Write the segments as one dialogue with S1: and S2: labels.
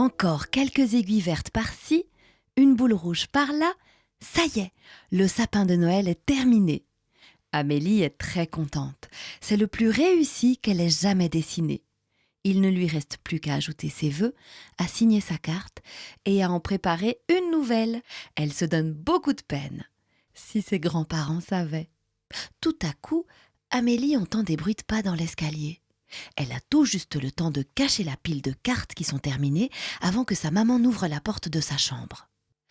S1: Encore quelques aiguilles vertes par-ci, une boule rouge par-là. Ça y est, le sapin de Noël est terminé. Amélie est très contente. C'est le plus réussi qu'elle ait jamais dessiné. Il ne lui reste plus qu'à ajouter ses vœux, à signer sa carte et à en préparer une nouvelle. Elle se donne beaucoup de peine. Si ses grands-parents savaient. Tout à coup, Amélie entend des bruits de pas dans l'escalier. Elle a tout juste le temps de cacher la pile de cartes qui sont terminées avant que sa maman n'ouvre la porte de sa chambre.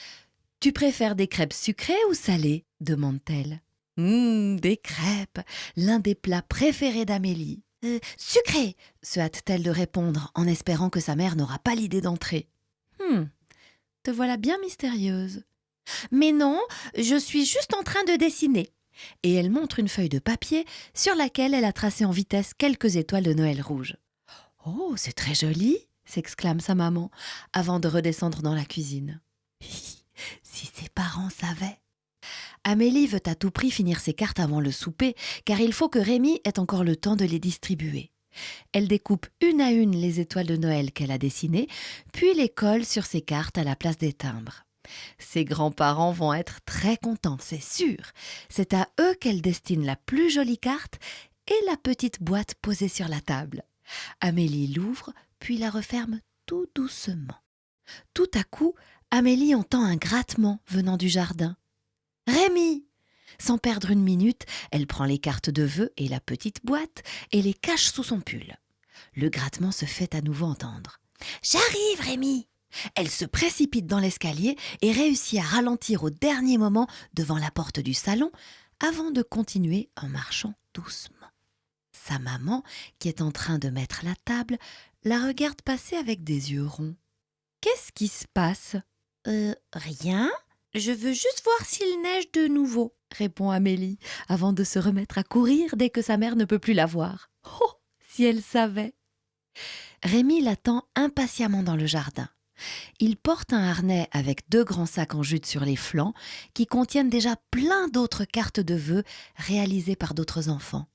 S1: « Tu préfères des crêpes sucrées ou salées ?» demande-t-elle. « Des crêpes, l'un des plats préférés d'Amélie. »« Sucrées !» se hâte-t-elle de répondre en espérant que sa mère n'aura pas l'idée d'entrer. « Te voilà bien mystérieuse. »« Mais non, je suis juste en train de dessiner. » Et elle montre une feuille de papier sur laquelle elle a tracé en vitesse quelques étoiles de Noël rouges. « Oh, c'est très joli !» s'exclame sa maman avant de redescendre dans la cuisine. Si ses parents savaient. Amélie veut à tout prix finir ses cartes avant le souper, car il faut que Rémi ait encore le temps de les distribuer. Elle découpe une à une les étoiles de Noël qu'elle a dessinées, puis les colle sur ses cartes à la place des timbres. Ses grands-parents vont être très contents, c'est sûr. C'est à eux qu'elle destine la plus jolie carte et la petite boîte posée sur la table. Amélie l'ouvre, puis la referme tout doucement. Tout à coup, Amélie entend un grattement venant du jardin. « Rémi !» Sans perdre une minute, elle prend les cartes de vœux et la petite boîte et les cache sous son pull. Le grattement se fait à nouveau entendre. « J'arrive, Rémi !» Elle se précipite dans l'escalier et réussit à ralentir au dernier moment devant la porte du salon avant de continuer en marchant doucement. Sa maman, qui est en train de mettre la table, la regarde passer avec des yeux ronds. « Qu'est-ce qui se passe ?»« Rien. Je veux juste voir s'il neige de nouveau, » répond Amélie, avant de se remettre à courir dès que sa mère ne peut plus la voir. Oh, si elle savait! Rémi l'attend impatiemment dans le jardin. Il porte un harnais avec 2 grands sacs en jute sur les flancs qui contiennent déjà plein d'autres cartes de vœux réalisées par d'autres enfants.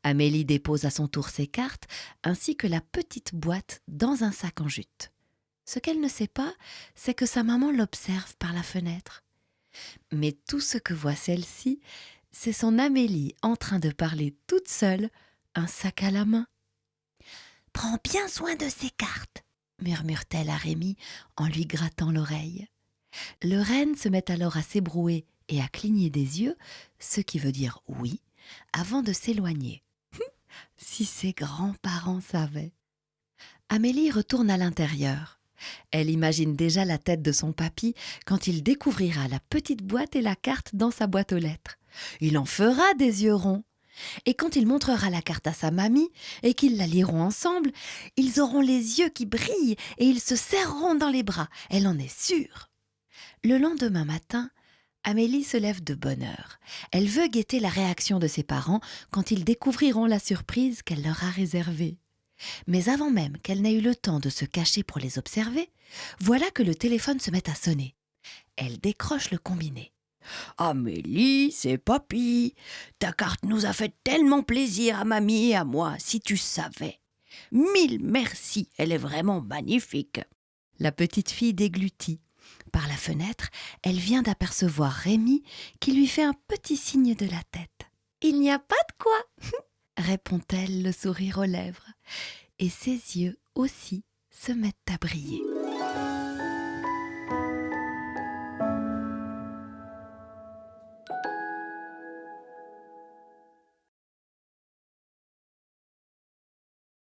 S1: Amélie dépose à son tour ses cartes ainsi que la petite boîte dans un sac en jute. Ce qu'elle ne sait pas, c'est que sa maman l'observe par la fenêtre. Mais tout ce que voit celle-ci, c'est son Amélie en train de parler toute seule, un sac à la main. « Prends bien soin de ces cartes !» murmure-t-elle à Rémi en lui grattant l'oreille. Le renne se met alors à s'ébrouer et à cligner des yeux, ce qui veut dire oui, avant de s'éloigner. Si ses grands-parents savaient. Amélie retourne à l'intérieur. Elle imagine déjà la tête de son papy quand il découvrira la petite boîte et la carte dans sa boîte aux lettres. Il en fera des yeux ronds. Et quand il montrera la carte à sa mamie et qu'ils la liront ensemble, ils auront les yeux qui brillent et ils se serreront dans les bras, elle en est sûre. Le lendemain matin, Amélie se lève de bonne heure. Elle veut guetter la réaction de ses parents quand ils découvriront la surprise qu'elle leur a réservée. Mais avant même qu'elle n'ait eu le temps de se cacher pour les observer, voilà que le téléphone se met à sonner. Elle décroche le combiné. « Amélie, c'est papy. Ta carte nous a fait tellement plaisir à mamie et à moi, si tu savais. 1000 merci, elle est vraiment magnifique. » La petite fille déglutit. Par la fenêtre, elle vient d'apercevoir Rémi qui lui fait un petit signe de la tête. « Il n'y a pas de quoi !» répond-elle, le sourire aux lèvres. Et ses yeux aussi se mettent à briller.